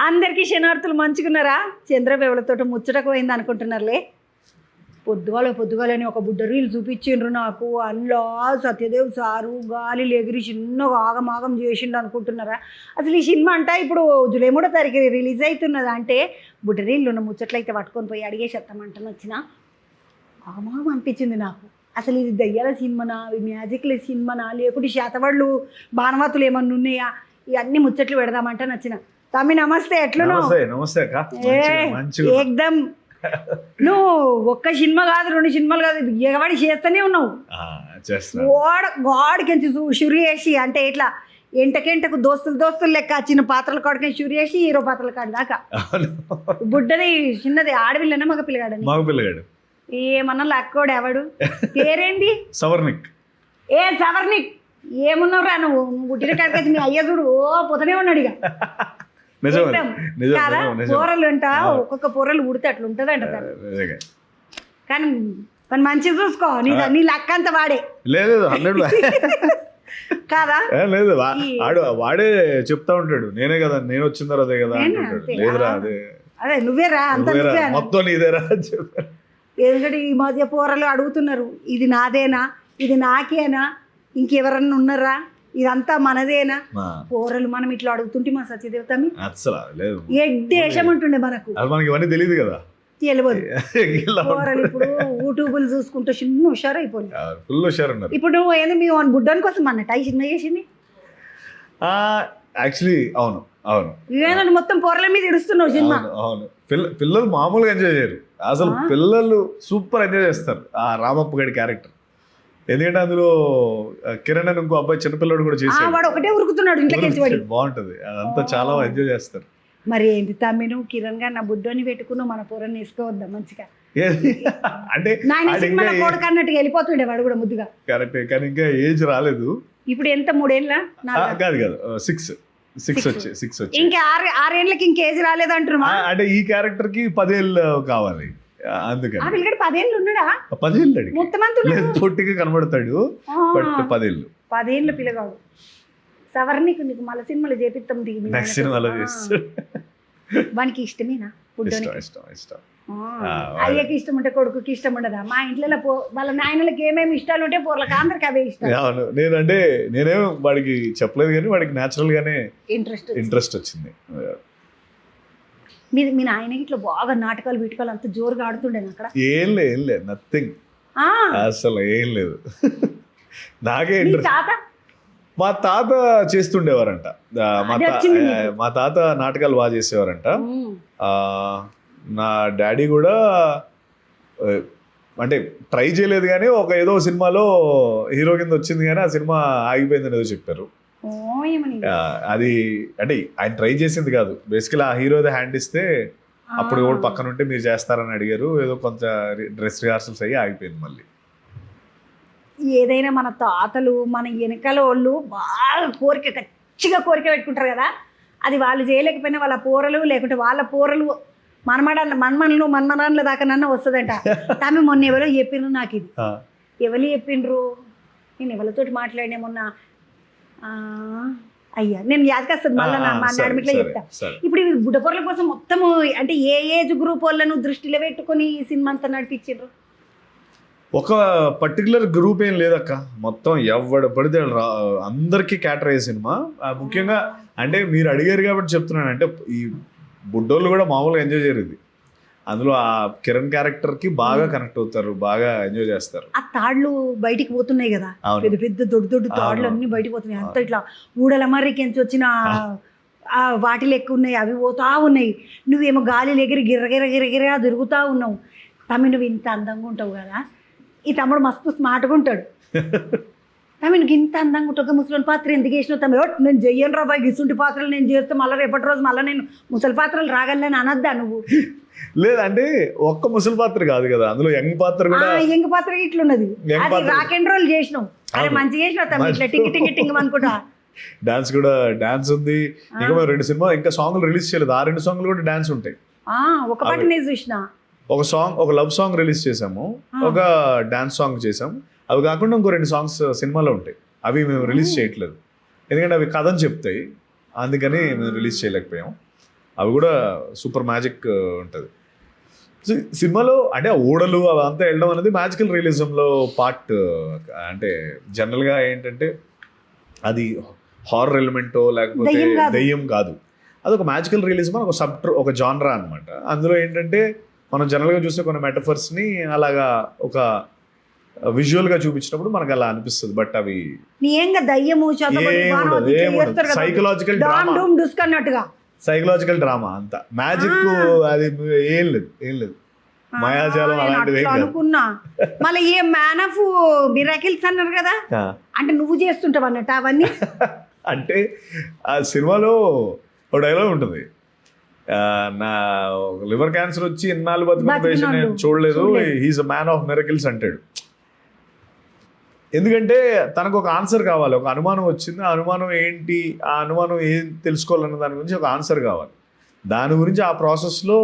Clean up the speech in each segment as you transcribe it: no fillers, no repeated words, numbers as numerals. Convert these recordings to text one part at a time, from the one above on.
అందరికీ శనార్థులు మంచుకున్నారా? చంద్రబేవలతో ముచ్చటకు పోయింది అనుకుంటున్నారులే. పొద్దుగాలని ఒక బుడ్డ రీల్ చూపించిండ్రు నాకు. అందులో సత్యదేవ్ సారు గాలి ఎగిరి చిన్నగా ఆగమాగం చేసిండు అనుకుంటున్నారా? అసలు ఈ సినిమా అంట ఇప్పుడు జూలై 3వ తారీఖు రిలీజ్ అవుతున్నది. అంటే బుడ్డ రీళ్ళు ఉన్న ముచ్చట్లు అయితే పట్టుకొని పోయి అడిగేసేస్తామంటాను వచ్చిన ఆగమాగం అనిపించింది నాకు. అసలు ఇది దయ్యాల సినిమానా, మ్యాజిక్ల సినిమానా, లేకుంటే శాతవాళ్ళు బాణవాతులు ఏమన్నా ఉన్నాయా? ఇవన్నీ ముచ్చట్లు పెడదామంటే నచ్చిన. తమ్మి నమస్తే, ఎట్లున్నావు? ఏకదమ్. నువ్వు ఒక్క సినిమా కాదు, 2 సినిమాలు కాదు, ఎగవాడి చేస్తూనే ఉన్నావు. గోడకి షురు చేసి అంటే ఇట్లా ఎంటకెంటకు దోస్తులు లెక్క చిన్న పాత్రల కాడికి షురు చేసి హీరో పాత్రల కాడి దాకా. బుడ్డది చిన్నది ఆడపిల్లనా మగ పిల్లగాడు? ఏమన్నా లక్కోడు ఎవడు? పేరేంది? సవర్నిక్. సవర్నిక్ ఏమున్నావురా నువ్వు? పుట్టిన కాడికి మీ అయ్య చూడు పోతనే ఉన్నాడు ఇక. కదా కూరలు అంట, ఒక్కొక్క కూరలు ఉడితే అట్లా ఉంటుంది అంట. కానీ కానీ మంచిగా చూసుకో, నీ లక్క అంతా వాడే. లేదు కాదా? లేదు వాడే చెప్తా ఉంటాడు, నేనే కదా, నేను వచ్చిన తర్వాతే కదా అంటుంటాడు. లేదురా అదే నువ్వేరా అంత మొత్తం నీదేరా అని చెప్పారు. ఎందుకంటే ఈ మధ్య కూరలు అడుగుతున్నారు, ఇది నాదేనా, ఇది నాకేనా, ఇంకెవరన్నా ఉన్నారా, ఇదంతా మనదేనా? కూరలు మనం ఇట్లా అడుగుతుంటే మా సత్యదేవతమి అసలు లేదు దేశం ఉంటుండే మనకు. మనకి ఇవన్నీ తెలియదు కదా, తెలియదు. కూరలు ఇప్పుడు యూట్యూబ్లు చూసుకుంటూ చిన్న హుషారు అయిపోయింది, ఫుల్ హుషారు ఉన్నారు. ఇప్పుడు నువ్వు ఏంది మీ బుడ్డని కోసం అన్నట్టు ఈ సినిమా చేసింది? యాక్చువల్లీ అవును ఏదన్నా మొత్తం కూరల మీద ఇడుస్తున్నావు సినిమా. అవును పిల్లలు మామూలుగా ఎంజాయ్ చేయరు, అసలు పిల్లలు సూపర్ ఎంజాయ్ చేస్తారు ఆ రామప్ప గడి క్యారెక్టర్. ఎందుకంటే అందులో కిరణ్ అని ఇంకో అబ్బాయి చిన్నపిల్లడు కూడా చేశాడు, వాడు ఒకటే ఉరుకుతున్నాడు ఇంట్లోకి. బాగుంటది అదంతా, చాలా ఎంజాయ్ చేస్తారు. మరి ఏంటి తమ్మి నువ్వు కిరణ్ గారు నా బుడ్డోని పెట్టుకున్నావు, మన పూరని వేసుకోవద్దా మంచిగా? అంటే కొడుకు అన్నట్టుగా వెళ్ళిపోతుండే వాడు కూడా ముద్దుగా. కరెక్ట్, కానీ ఇంకా ఏజ్ రాలేదు. ఇప్పుడు ఎంత 3 ఏళ్ళ? కాదు 6 వచ్చి ఇంకా 6 ఏళ్ళకి ఇంక ఏజ్ రాలేదు అంటున్నా. అంటే ఈ క్యారెక్టర్ కి 10 ఏళ్ళు కావాలి, అందుకని. 10 ఏళ్ళు ఉన్నాడా? 10 ఏళ్ళు మొత్తం పొట్టిగా కనబడతాడు, బట్ 10 ఏళ్ళు. 10 ఏళ్ళ పిల్లగాడు సవర్ణికు. నీకు మళ్ళీ సినిమాలు చేపిస్తాం, నెక్స్ట్ సినిమాలో చేస్తాడు. వానికి ఇష్టమేనా? ఇష్టం. అయ్యకి ఇష్టం ఉంటే కొడుకుకి ఇష్టం ఉండదా? మా ఇంట్లో వాళ్ళ నాయనలకి ఏమేమి ఇష్టాలు ఉంటే పూర్లకి అందరికి అవే ఇష్టం. అవును, నేనేం వాడికి చెప్పలేదు, కానీ వాడికి న్యాచురల్ గానే ఇంట్రెస్ట్ వచ్చింది. మీ నాయన ఇట్లా బాగా నాటకాలు వీటకాలు అంత జోరుగా ఆడుతుండే అక్కడ? ఏం లేదు నథింగ్, అసలు ఏం లేదు. నాకే ఇంట్రెస్ట్. మా తాత చేస్తుండేవారంట, మా తాత నాటకాలు బాగా చేసేవారంట. నా డాడీ కూడా అంటే ట్రై చేయలేదు, కానీ ఏదో సినిమాలో హీరో కింద వచ్చింది, కానీ ఆ సినిమా ఆగిపోయిందని ఏదో చెప్పారు. అది అంటే ఆయన ట్రై చేసింది కాదు, బేసికలీ ఆ హీరోదే హ్యాండ్ ఇస్తే అప్పుడు కూడా పక్కన ఉంటే మీరు చేస్తారని అడిగారు, ఏదో కొంత డ్రెస్ రిహార్సల్స్ అయ్యి ఆగిపోయింది. మళ్ళీ ఏదైనా మన తాతలు మన వెనకాల వాళ్ళు బాగా ఖచ్చితంగా కోరిక పెట్టుకుంటారు కదా, అది వాళ్ళు చేయలేకపోయినా వాళ్ళ పోరలు లేకుంటే వాళ్ళ పోరలు మన్మరాన్ల దాకా నన్న వస్తుందంట. తమ్మి మొన్న ఎవరో చెప్పిండ్రు నాకు, ఇది ఎవరు చెప్పిండ్రు, నేను ఎవరితోటి మాట్లాడినా మొన్న, అయ్యా నేను యాదకొస్తుంది మళ్ళీ మా నాడమిట్లో చెప్తా. ఇప్పుడు ఇవి బుడ్డ పొరల కోసం మొత్తము అంటే ఏ ఏజ్ గ్రూప్ వాళ్ళను దృష్టిలో పెట్టుకొని ఈ సినిమా అంతా నడిపించారు? ఒక పర్టికులర్ గ్రూప్ ఏం లేదక్క, మొత్తం ఎవడు పడితే అందరికీ క్యాటర్ అయ్యే సినిమా. ముఖ్యంగా అంటే మీరు అడిగారు కాబట్టి చెప్తున్నాను, అంటే ఈ బుడ్డోళ్ళు కూడా మామూలుగా ఎంజాయ్ చేయరు ఇది. అందులో ఆ కిరణ్ క్యారెక్టర్ కి బాగా కనెక్ట్ అవుతారు, బాగా ఎంజాయ్ చేస్తారు. ఆ తాళ్ళు బయటికి పోతున్నాయి కదా, పెద్ద పెద్ద దొడ్డు తాళ్ళు అన్ని బయటకు పోతున్నాయి. అంతా ఇట్లా ఊడల మర్రికి వచ్చిన వాటిలు ఎక్కువ ఉన్నాయి, అవి పోతా ఉన్నాయి. నువ్వేమో గాలిలో ఎగిరి గిర్రగిర తిరుగుతూ ఉన్నావు. తమ్మి నువ్వు ఇంత అందంగా ఉంటావు కదా, ఈ తమ్ముడు మస్తు స్మార్ట్గా ఉంటాడు. తమ్మి నువ్వు ఇంత అందంగా ఉంటావు, ముసలి పాత్ర ఎందుకు వేసినావు తమ్మి? నేను చెయ్యను రా బాయ్, గిసుంటి పాత్రలు నేను చేస్తే మళ్ళీ రేపటి రోజు మళ్ళీ నేను ముసలి పాత్రలు రాగలని అనద్దా నువ్వు? లేదంటే ఒక్క ముసలి పాత్ర కాదు కదా, అందులో యంగ్ పాత్ర కూడా, యంగ్ పాత్ర ఇట్లున్నది. రాక్ అండ్ రోల్ చేసినావు, అరే మంచిగా చేసినావు తమ్మి, ఇట్లా టింగ్ అనుకుంటా. డాన్స్ ఉంది. ఇంకా 2 సినిమా ఇంకా సాంగ్లు రిలీజ్ చేయలేదు, ఆ 2 సాంగ్లు కూడా డాన్స్ ఉంటాయి. ఒక పాట నేను చూసిన, ఒక లవ్ సాంగ్ రిలీజ్ చేసాము, ఒక డాన్స్ సాంగ్ చేసాము. అవి కాకుండా ఇంకో 2 సాంగ్స్ సినిమాలో ఉంటాయి, అవి మేము రిలీజ్ చేయట్లేదు, ఎందుకంటే అవి కథని చెప్తాయి, అందుకని మేము రిలీజ్ చేయలేకపోయాం. అవి కూడా సూపర్ మ్యాజిక్ ఉంటుంది. సినిమాలో అంటే ఓడలు అవంతా వెళ్ళడం అనేది మ్యాజికల్ రియలిజంలో పార్ట్. అంటే జనరల్గా ఏంటంటే అది హారర్ ఎలిమెంటో లేకపోతే దెయ్యం కాదు, అదొక మ్యాజికల్ రియలిజం ఒక జానరా అనమాట. అందులో ఏంటంటే మనం జనరల్గా చూసే కొన్ని మెటఫర్స్ని అలాగా ఒక విజువల్గా చూపించినప్పుడు మనకు అలా అనిపిస్తుంది. బట్ అవి సైకలాజికల్ డ్రామా అంతా, మ్యాజిక్ అది ఏం లేదు మాయాజాలం అలాంటిది అనుకున్నా. మళ్ళీ ఏ మ్యాన్ ఆఫ్ మిరాకిల్స్ అన్నారు కదా, అంటే నువ్వు చేస్తుంటావు అన్నట్టు అవన్నీ. అంటే ఆ సినిమాలో ఒక డైలాగ్ ఉంటుంది, నా లివర్ క్యాన్సర్ వచ్చి ఇన్నాళ్ళు బతుకున్న పేషెంట్ నేను చూడలేదు, he's a man of miracles అంటాడు. ఎందుకంటే తనకు ఒక ఆన్సర్ కావాలి. ఒక అనుమానం వచ్చింది, ఆ అనుమానం ఏంటి, ఆ అనుమానం ఏం తెలుసుకోవాలన్న దాని గురించి ఒక ఆన్సర్ కావాలి. దాని గురించి ఆ ప్రాసెస్లో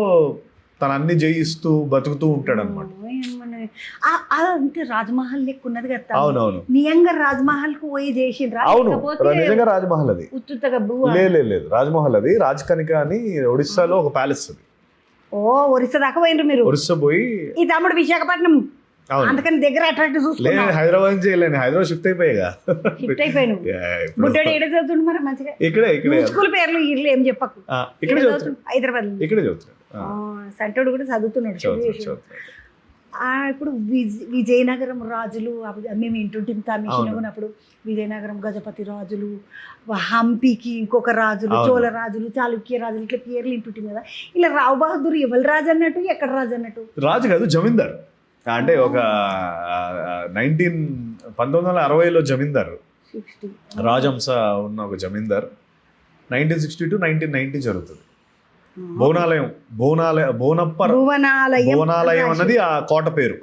తను అన్ని జయిస్తూ బతుకుతూ ఉంటాడు అనమాట. అంటే రాజ్మహల్ లెక్క ఉన్నది కదా. అవునవును, నిజంగా రాజ్మహల్ కు పోయి చేసిండ్రా? అవును నిజంగా రాజ్మహల్ అది లేదు, రాజ్మహల్ అది రాజ్కనిక అని ఒడిస్సాలో ఒక ప్యాలెస్ అది. ఓ ఒరిస్సా దాకా పోయినరు మీరు? ఒరిస్సా పోయి ఈ తమ్ముడు విశాఖపట్నం అందుకని దగ్గర అట్రాక్ట్ చూసుకున్నా. హైదరాబాద్ నుంచి వెళ్ళాను, హైదరాబాద్ షిఫ్ట్ అయిపోయాగా. షిఫ్ట్ అయిపోయాను. బుడ్డోడు ఏడే చదువుతుండు మరి మంచిగా. ఇక్కడే స్కూల్ పేర్లు ఇల్లు ఏం చెప్పకు. ఇక్కడే చదువుతాడు, హైదరాబాద్ ఇక్కడే చదువుతాడు. సంటోడు కూడా చదువుతున్నాడు. ఇప్పుడు విజయనగరం రాజులు మేము ఇంటుంటే మిషన్ ఉన్నప్పుడు విజయనగరం గజపతి రాజులు, హంపీకి ఇంకొక రాజులు, చోళ రాజులు, చాళుక్య రాజులు, ఇట్లా పేర్లు ఇంటుంటుంది కదా. ఇలా రావు బహదూర్ ఎవరు రాజు అన్నట్టు, ఎక్కడ రాజు అన్నట్టు? రాజు కాదు, జమీందార్. అంటే ఒక 1960లో జమీందార్, రాజహంస ఉన్న ఒక జమీందార్. 1960 to 1990 జరుగుతుంది. భువనాలయం అన్నది ఆ కోట పేరు.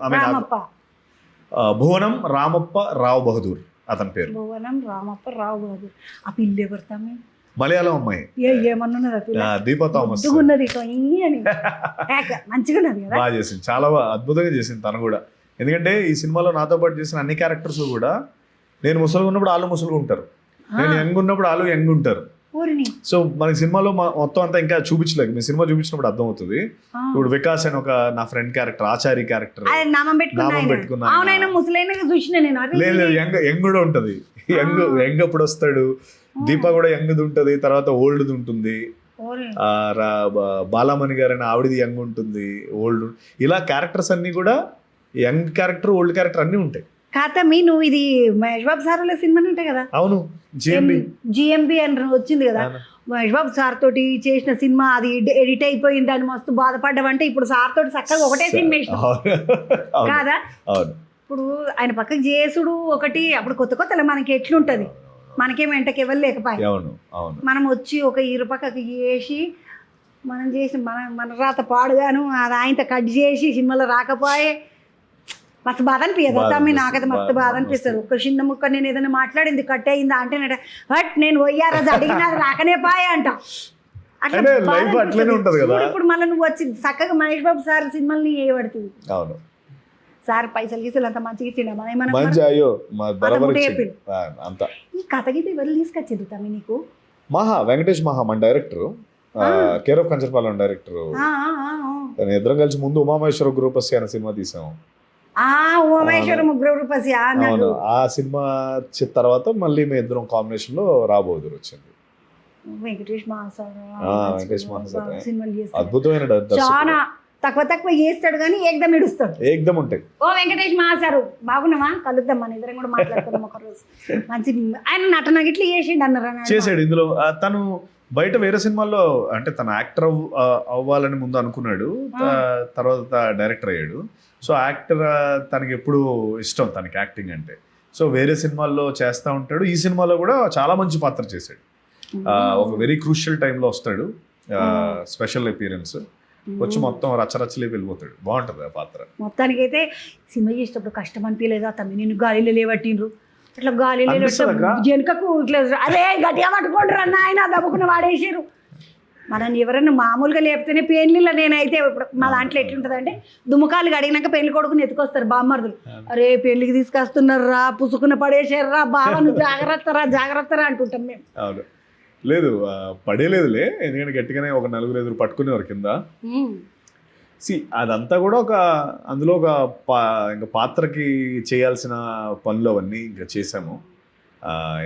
భువనం రామప్ప రావు బహదూర్ అతని పేరు. భువనం రామప్ప రావు బహదూర్. ఆ పిల్లి ఎవరితా? మలయాళం అమ్మాయి, దీపా థామస్. బాగా చేసింది, చాలా అద్భుతంగా చేసింది తను కూడా. ఎందుకంటే ఈ సినిమాలో నాతో పాటు చేసిన అన్ని క్యారెక్టర్స్ కూడా, నేను ముసలిగా ఉన్నప్పుడు వాళ్ళు ముసలిగా ఉంటారు, నేను యంగ్ ఉన్నప్పుడు వాళ్ళు యంగ్ ఉంటారు. సో మన సినిమాలో మొత్తం అంతా ఇంకా చూపించలేదు, మీ సినిమా చూపించినప్పుడు అర్థం అవుతుంది. ఇప్పుడు వికాస్ అని ఒక నా ఫ్రెండ్ క్యారెక్టర్, ఆచారి క్యారెక్టర్, నామం పెట్టుకున్నా. లేదు యంగ్ కూడా ఉంటది, యంగ్ అప్పుడు వస్తాడు. దీపా కూడా యంగ్ది ఉంటుంది, తర్వాత ఓల్డ్ది ఉంటుంది. బాలామణి గారు అని ఆవిడది యంగ్ ఉంటుంది, ఓల్డ్. ఇలా క్యారెక్టర్స్ అన్ని కూడా యంగ్ క్యారెక్టర్, ఓల్డ్ క్యారెక్టర్ అన్ని ఉంటాయి. కాతమ్మి నువ్వు ఇది మహేష్ బాబు సార్ వాళ్ళ సినిమా ఉంటాయి కదా? అవును, జిఎంబి అని వచ్చింది కదా. మహేష్ బాబు సార్ తోటి చేసిన సినిమా అది ఎడిట్ అయిపోయింది అని మస్తు బాధపడ్డావంటే, ఇప్పుడు సార్ తోటి చక్కగా ఒకటే సినిమా కాదా? ఇప్పుడు ఆయన పక్కకు చేసుడు ఒకటి, అప్పుడు కొత్త కొత్తలో మనకి ఎట్లుంటది, మనకేం వెంటకి ఎవరు లేకపోయి మనం వచ్చి ఒక పక్కకి చేసి మనం చేసి మన రాత పాడుగాను అది ఆయనతో కట్ చేసి సినిమాలో రాకపోయే మస్తు బాధ అనిపించదు తమ్మి. నాకైతే మస్తు బాధ అనిపిస్తుంది. ఒక చిన్న ముక్క నేను ఏదైనా మాట్లాడింది కట్ అయిందా అంటే బట్ నేను పోయారా అడిగినా రాకనే పాయ అంట. అట్లా ఇప్పుడు మళ్ళీ నువ్వు వచ్చి చక్కగా మహేష్ బాబు సార్ సినిమాని చేయబడుతుంది. సార్ పైసలు గీసలు అంత మంచిగా ఇచ్చిండ మన ఈ కథ గీత ఎవరు తీసుకొచ్చింది తమ్మి నీకు? వెంకటేష్ మహా మన director, care of Kancharapalem director. ఇద్దరం కలిసి ముందు ఉమామహేశ్వర గ్రూపసి అనే సినిమా తీసాము. ఆ సినిమా తర్వాత మళ్ళీ మీ ఇద్దరం కాంబినేషన్ లో రాబోదురు వచ్చింది. వెంకటేష్ మహా అద్భుతమైన చాలా తక్కువ చేస్తాడు కానీ ఏకదం ఇడుస్తాడు, ఏకదం ఉంటాయి. ఓ వెంకటేష్ మహా సారు బాగున్నావా, కలుద్దాం, మన ఇద్దరం కూడా మాట్లాడుతున్నాం ఒక రోజు. మంచి ఆయన నటన గిట్ల చేసిండు అన్నారు, చేసాడు. ఇందులో తను బయట వేరే సినిమాల్లో అంటే తన యాక్టర్ అవ్వాలని ముందు అనుకున్నాడు, తర్వాత డైరెక్టర్ అయ్యాడు. సో యాక్టర్ తనకి ఎప్పుడు ఇష్టం, తనకి యాక్టింగ్ అంటే. సో వేరే సినిమాల్లో చేస్తూ ఉంటాడు. ఈ సినిమాలో కూడా చాలా మంచి పాత్ర చేశాడు. ఒక వెరీ క్రూషియల్ టైంలో వస్తాడు, స్పెషల్ అపీరెన్స్ వచ్చి మొత్తం రచ్చరచ్చలే వెళ్ళిపోతాడు. బాగుంటుంది ఆ పాత్ర. మొత్తానికి అయితే సినిమా చేసేటప్పుడు కష్టం అనిపించలేదా తమ్మి? నేను గాలిలో లేవట్టిండ్రు, అట్లా గాలిలో వెనకకు ఇట్లా అరే గట్టిగా పట్టుకోండి అన్న ఆయన దమ్ముకున్న వాడేసారు. మనని ఎవరైనా మామూలుగా లేపితేనే పెళ్ళిళ్ళ నేనైతే ఇప్పుడు మా దాంట్లో ఎట్లుంటుంది అంటే దుమ్మకాలు అడిగినాక పెళ్లి కొడుకుని ఎత్తుకొస్తారు బామ్మర్దులు. అరే పెళ్లికి తీసుకొస్తున్నారా, పుసుకున్న పడేసారా బావను, జాగ్రత్తరా జాగ్రత్తరా అంటుంటాం మేము. లేదు పడేలేదులే, ఎందుకంటే గట్టిగానే ఒక 4-5 పట్టుకునేవారు కింద. అదంతా కూడా అందులో ఇంకా పాత్రకి చేయాల్సిన పనులు అవన్నీ ఇంకా చేసాము.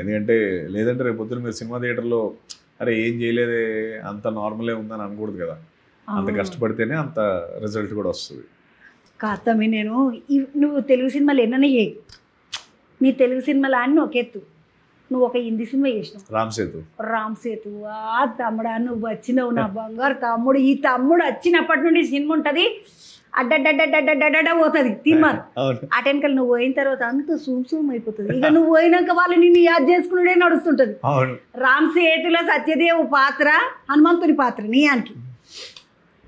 ఎందుకంటే లేదంటే రేపు పొద్దున మీరు సినిమా థియేటర్లో అరే ఏం చేయలేదే అంత నార్మలే ఉందని అనకూడదు కదా. అంత కష్టపడితేనే అంత రిజల్ట్ కూడా వస్తుంది. కాతమ్మి నేను నువ్వు తెలుగు సినిమాలు ఎన్ననే చేయి, నీ తెలుగు సినిమాలు అన్నీ ఒక ఎత్తు. నువ్వు ఒక హిందీ సినిమా చేసినావు, రామ్ సేతు. తమ్ముడా నువ్వు వచ్చినావు నా బంగారు తమ్ముడు. ఈ తమ్ముడు వచ్చినప్పటి నుండి సినిమా ఉంటుంది అడ్డడ్డడ్డడ్డడ్డడ్డ పోతుంది తిమ్మరు. అటెనకలు నువ్వు పోయిన తర్వాత అంత సూమ్ అయిపోతుంది. ఇక నువ్వు పోయినాక వాళ్ళు నిన్ను యాద్ చేసుకునే నడుస్తుంటుంది. రామ్ సేతులో సత్యదేవ్ పాత్ర హనుమంతుని పాత్ర నీయానికి.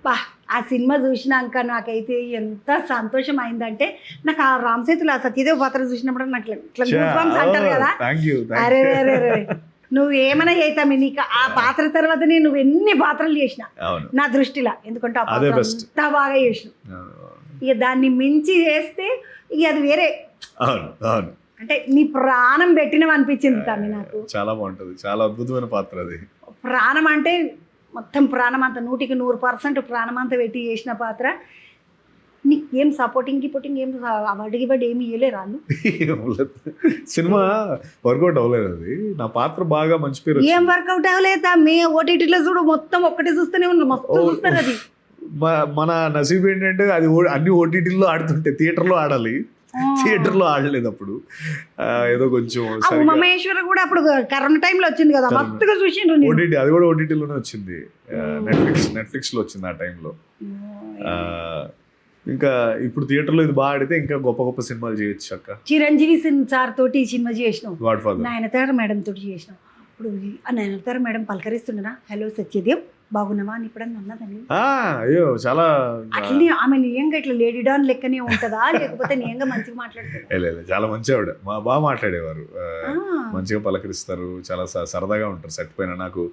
బా ఆ సినిమా చూసినాక నాకైతే ఎంత సంతోషం అయిందంటే, నాకు ఆ రామ్ సేతులో ఆ సత్యదేవ్ పాత్ర చూసినప్పుడు నాకు ఇట్లా గూస్బంప్స్ అంటారు కదా. అరే నువ్వు ఏమైనా చేస్తావు, నీకు ఆ పాత్ర తర్వాతనే నువ్వు ఎన్ని పాత్రలు చేసినా నా దృష్టిలో. ఎందుకంటే ఆ పాత్ర అంతా బాగా చేసినావు. ఇక దాన్ని మించి చేస్తే ఇక అది వేరే, అంటే నీ ప్రాణం పెట్టినవి అనిపించింది తమ్మి నాకు. చాలా బాగుంటుంది, చాలా అద్భుతమైన పాత్ర అది. ప్రాణం అంటే మొత్తం ప్రాణం అంతా 100% ప్రాణం అంతా పెట్టి చేసిన పాత్ర. నీకు ఏం సపోర్టింగ్ ఏం అడిగిబడి ఏమి ఇవ్వలేరు వాళ్ళు. సినిమా వర్కౌట్ అవ్వలేదు, అది నా పాత్ర బాగా మంచి పేరు. ఏం వర్కౌట్ అవ్వలేదా? మే ఓటీటీలో చూడు మొత్తం ఒక్కటే చూస్తూనే ఉన్నాం, మొత్తం చూస్తారు. అది మన నసీబ్ ఏంటంటే అది అన్ని ఓటీటీల్లో ఆడుతుంటే థియేటర్లో ఆడాలి, థియేటర్లో ఆడలేదు. అప్పుడు ఏదో కొంచెం ఉమామహేశ్వర కూడా అప్పుడు కరోనా టైంలో వచ్చింది కదా, మస్తుగా చూసిండ్రు. ఓటీటీ అది కూడా ఓటీటీలోనే వచ్చింది, నెట్ఫ్లిక్స్లో వచ్చింది ఆ టైంలో. ఇంకా ఇప్పుడు థియేటర్లో ఇది బాగా ఆడితే ఇంకా గొప్ప గొప్ప సినిమాలు చేయొచ్చు అక్క. చిరంజీవి సార్ తోటి సినిమా చేసినాం, గాడ్ ఫాదర్. నయనతార మేడం తోటి చేసినాం. ఇప్పుడు ఆ నయనతార మేడం పలకరిస్తుండనా, హలో సత్యదేవ్ బాగున్నావా అని ఇప్పుడు అన్నదని. అయ్యో చాలా అట్లనే ఆమె నియంగా ఇట్లా లేడీ డాన్ లెక్కనే ఉంటుందా, లేకపోతే నియంగా మంచిగా మాట్లాడుతుంది? చాలా మంచి ఆవిడ, బాగా మాట్లాడేవారు, మంచిగా పలకరిస్తారు, చాలా సరదాగా ఉంటారు. సెట్ పైన నాకు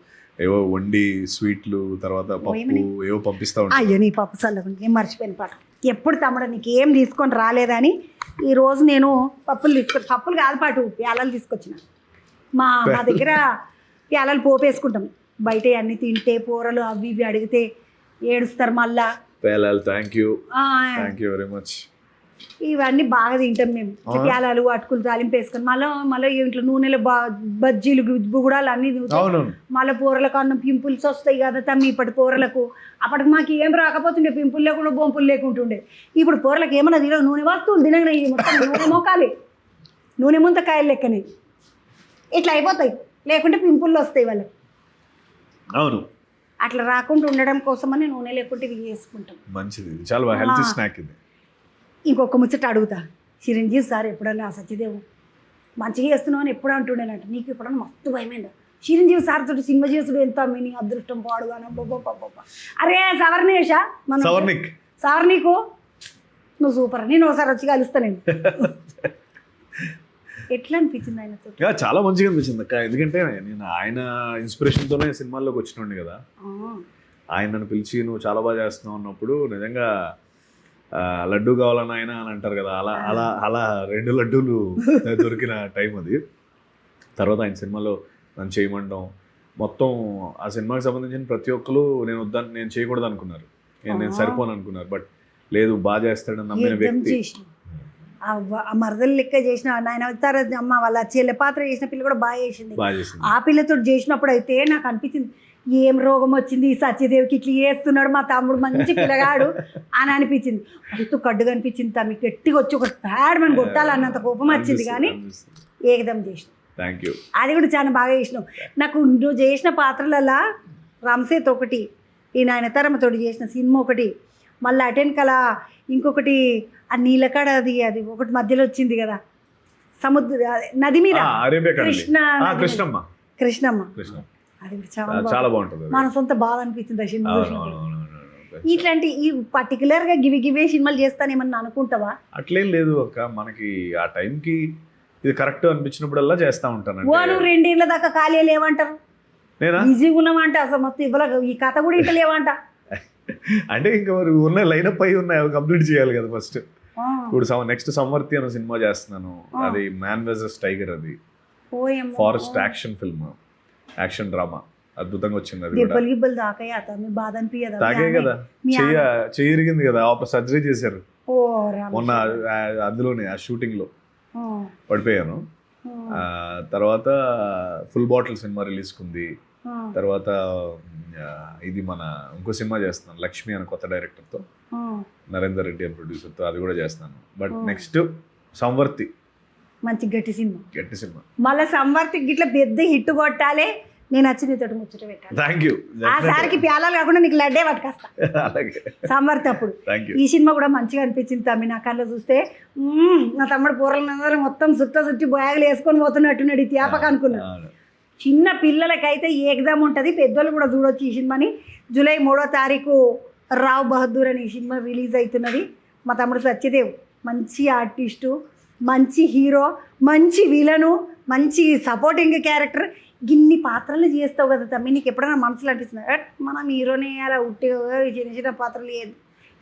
ఏవో వండి స్వీట్లు తర్వాత పప్పు ఏవో పంపిస్తా ఉంటారు. అయ్యో నీ పప్పు చల్లకుండా ఏం మర్చిపోయిన పాట. ఎప్పుడు తమ్ముడు నీకు ఏం తీసుకొని రాలేదని ఈరోజు నేను పప్పులు కాదు పాటు ప్యాలలు తీసుకొచ్చిన. మా దగ్గర ప్యాలలు పోపేసుకుంటాం, బయట అన్ని తింటే కూరలు అవి ఇవి అడిగితే ఏడుస్తారు మళ్ళా. Thank you very much. ఇవన్నీ బాగా తింటాం మేము, ప్యాలాలు అటుకులు తాలింపు వేసుకొని మళ్ళీ ఇంట్లో నూనెలో బజ్జీలు గుడాలు అన్ని మళ్ళీ కూరలకు అన్నం పింపుల్స్ వస్తాయి కదా తమ్మి. ఇప్పటి కూరలకు అప్పటికి మాకు ఏం రాకపోతుండే, పింపుల్ లేకుండా బొంపులు లేకుంటుండే. ఇప్పుడు కూరలకు ఏమన్నా తినదు, నూనె వస్తువులు తినగా ఇది మొత్తం నూనె మొక్కాలి, నూనె ముంతకాయలు లెక్కనే ఇట్లా అయిపోతాయి, లేకుంటే పింపుళ్ళు వస్తాయి వాళ్ళకి. అవును, అట్లా రాకుండా ఉండడం కోసమని నూనె లేకుంటే ఇవి చేసుకుంటాం. మంచిది, చాలా హెల్తీ స్నాక్ ఇది. ఇంకొక ముచ్చట అడుగుతా, చిరంజీవి సార్ ఎప్పుడన్నా సత్యదేవ్ మంచిగా చేస్తున్నావు అని ఎప్పుడు అంటుండేనంట, నీకు ఎప్పుడన్నా మస్తు భయమైందా? చిరంజీవి సార్ తోటి సినిమా చేసుడు ఎంత మీ అదృష్టం పాడుగాను. అరే సవర్ణేషా నీకు నువ్వు సూపర్, నేను ఒకసారి వచ్చి కలుస్తా. నేను ఎట్లా అనిపించింది ఆయనతో? చాలా మంచిగా అనిపించింది అక్క, ఎందుకంటే నేను ఆయన ఇన్స్పిరేషన్తోనే సినిమాల్లోకి వచ్చినండి కదా. ఆయన నన్ను పిలిచి నువ్వు చాలా బాగా చేస్తున్నావు అన్నప్పుడు నిజంగా లడ్డు కావాలని ఆయన అని అంటారు కదా, అలా అలా అలా 2 లడ్డూలు దొరికిన టైం అది. తర్వాత ఆయన సినిమాలో నన్ను చేయమంటాం, మొత్తం ఆ సినిమాకి సంబంధించిన ప్రతి ఒక్కరు నేను చేయకూడదు అనుకున్నారు, నేను సరిపోను అనుకున్నారు. బట్ లేదు, బాగా చేస్తాడని నమ్మిన వ్యక్తి. ఆ మరదలు లెక్క చేసిన ఆయన అవుతారు అమ్మ, వాళ్ళ చెల్లె పాత్ర చేసిన పిల్ల కూడా బాగా చేసింది. ఆ పిల్లతో చేసినప్పుడు అయితే నాకు అనిపించింది, ఏం రోగం వచ్చింది ఈ సత్యదేవికి, ఇట్లా చేస్తున్నాడు మా తమ్ముడు మంచి పిల్లగాడు అని అనిపించింది. అంతూ కడ్డుగా అనిపించింది తమ్మి, గట్టిగా వచ్చి ఒక ప్యాడ్ మనం కొట్టాలన్నంత కోపం వచ్చింది. కానీ ఏకదం చేసినావు, అది కూడా చాలా బాగా చేసినావు. నాకు నువ్వు చేసిన పాత్రలలో రామ్సేత్ ఒకటి, ఈ నయనతారమ్మతో చేసిన సినిమా ఒకటి, మళ్ళీ అటెన్కల ఇంకొకటి ఆ నీలకాడ అది ఒకటి మధ్యలో వచ్చింది కదా, సముద్ర నది మీద కృష్ణమ్మ, అది చాలా బాగుంటుంది. మన సొంత బాధ అనిపించింది ఆ సినిమా. ఇట్లాంటి ఈ పర్టికులర్గా గివే సినిమాలు చేస్తానేమన్నా అనుకుంటావా? అట్లేం లేదు అక్క, మనకి ఆ టైంకి ఇది కరెక్ట్ అనిపించినప్పుడల్లా చేస్తా ఉంటాను. నువ్వు 2 ఏళ్ళ దాకా ఖాళీ లేవంటారు, బిజీగా ఉన్నామంట, అసలు మొత్తం ఇవ్వలేదు, ఈ కథ కూడా ఇంట లేవంట. అంటే ఇంకా మరి ఉన్న లైనప్ అయి ఉన్నాయి, అవి కంప్లీట్ చేయాలి కదా ఫస్ట్. ఇప్పుడు నెక్స్ట్ సంవర్తి అనే సినిమా చేస్తున్నాను, అది మ్యాన్ వర్సెస్ టైగర్, అది forest action film. Action drama అద్భుతంగా వచ్చింది. అది కూడా దెబ్బలు గిబ్బలు తాకాయి తమ్మి, బాధ అనిపించదా? తాకే కదా, చెయ్యి ఇరిగింది కదా, సర్జరీ చేశారు ఓ మొన్న. అందులోనే ఆ షూటింగ్ లో పడిపోయాను. తర్వాత ఫుల్ బాటిల్ సినిమా రిలీజ్ కుంది. తర్వాత ఇది మన ఇంకో సినిమా చేస్తున్నాను, లక్ష్మి అని కొత్త డైరెక్టర్తో, నరేందర్ రెడ్డి అని ప్రొడ్యూసర్తో, అది కూడా చేస్తున్నాను. బట్ నెక్స్ట్ సంవర్తి, మంచి గట్టి సినిమా. మళ్ళీ సంవర్తికి గిట్ల పెద్ద హిట్ కొట్టాలి. నేను వచ్చి నీతో ముచ్చట పెట్టాను. Thank you. ఆ సారికి ప్యాలాలు కాకుండా నీకు లడ్డే పట్టుకొస్తా అలాగే సంవర్తి అప్పుడు. Thank you. ఈ సినిమా కూడా మంచిగా అనిపించింది తమ్మి. నా కళ్ళలో చూస్తే నా తమ్ముడు పూరలందరూ మొత్తం చుట్టి బ్యాగులు వేసుకొని పోతున్నట్టున్నాడు. ఈ త్యాపక అనుకున్నాడు. చిన్న పిల్లలకైతే ఏకదం ఉంటుంది, పెద్దోళ్ళు కూడా చూడొచ్చు ఈ సినిమాని. జూలై 3వ తారీఖు రావ్ బహదూర్ అని ఈ సినిమా రిలీజ్ అవుతున్నది. మా తమ్ముడు సత్యదేవ్ మంచి ఆర్టిస్టు, మంచి హీరో, మంచి విలను, మంచి సపోర్టింగ్ క్యారెక్టర్. గిన్ని పాత్రలు చేస్తావు కదా తమ్మి, నీకు ఎప్పుడైనా మనసులో అనిపిస్తుంది మనం హీరోని అలా ఉట్టిగా చిన్న చిన్న పాత్రలు లేదు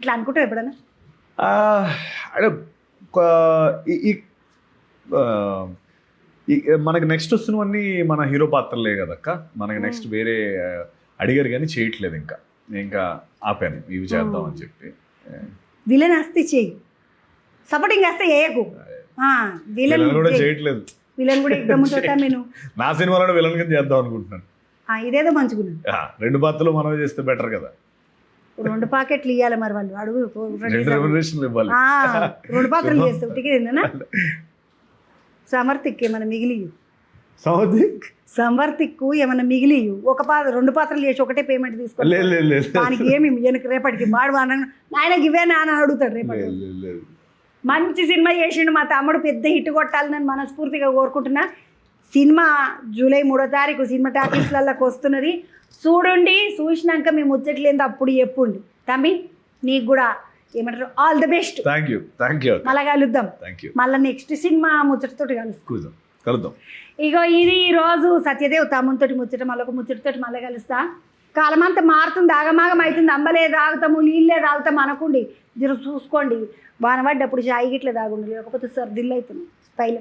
ఇట్లా అనుకుంటావు ఎప్పుడైనా? మనకి నెక్స్ట్ వస్తున్నవన్నీ మన హీరో పాత్రలే కదక్క. మనకి నెక్స్ట్ వేరే అడిగారు కానీ చేయట్లేదు. ఇంకా ఆపాను ఇవి చేద్దాం అని చెప్పి. విలన్ వస్తే చేయి, సపోర్టింగ్ వస్తే వేయకు. విలన్ కూడా చేయట్లేదు. విలన్ కూడా ఎగ్దమ్ముతా నేను నా సినిమాలో విలన్ కింద చేద్దాం అనుకుంటున్నాను. ఇదేదో మంచుకున్నాను. 2 పాత్రలు మనమే చేస్తే బెటర్ కదా. 2 పాకెట్లు ఇవ్వాలి మరి వాళ్ళు అడుగు. 2 ఇవ్వాలి. 2 పాత్రలు చేస్తావు టికెట్ ఏందన్నా? సమర్థిక్ ఏమైనా మిగిలి సంవర్తిక్కు ఏమైనా మిగిలి 2 పాత్రలు చేసి ఒకటే పేమెంట్ తీసుకోవాలి. దానికి ఏమి వెనక రేపటికి మాడు ఆయన గివే నాన్న అడుగుతాడు రేపటి. మంచి సినిమా చేసిండు మా తమ్ముడు, పెద్ద హిట్ కొట్టాలని నేను మనస్ఫూర్తిగా కోరుకుంటున్నా. సినిమా జూలై 3వ తారీఖు సినిమా టాకీస్లలోకి వస్తున్నది. చూడండి, చూసినాక మేము ముచ్చట్లేదు అప్పుడు చెప్పుండి. తమ్మి నీకు కూడా ఏమంటారు all the best. Thank you. మళ్ళీ కలుద్దాం. మళ్ళీ నెక్స్ట్ సినిమా ముచ్చటతోటి కలుద్దాం. ఇగో ఇది ఈరోజు సత్యదేవ్ తమ్మునితోటి ముచ్చట. మళ్ళీ ఒక ముచ్చటతోటి మళ్ళీ కలుస్తా. కాలమంతా మారుతుంది, ఆగమాగం అవుతుంది. అంబలే తాగుతాము, నీళ్ళే తాగుతాము అనుకోండి. జర చూసుకోండి, వాన పడ్డప్పుడు చాయ్ గిట్ల తాగుండి, లేకపోతే సర్దిల్లు అవుతుంది పైలో.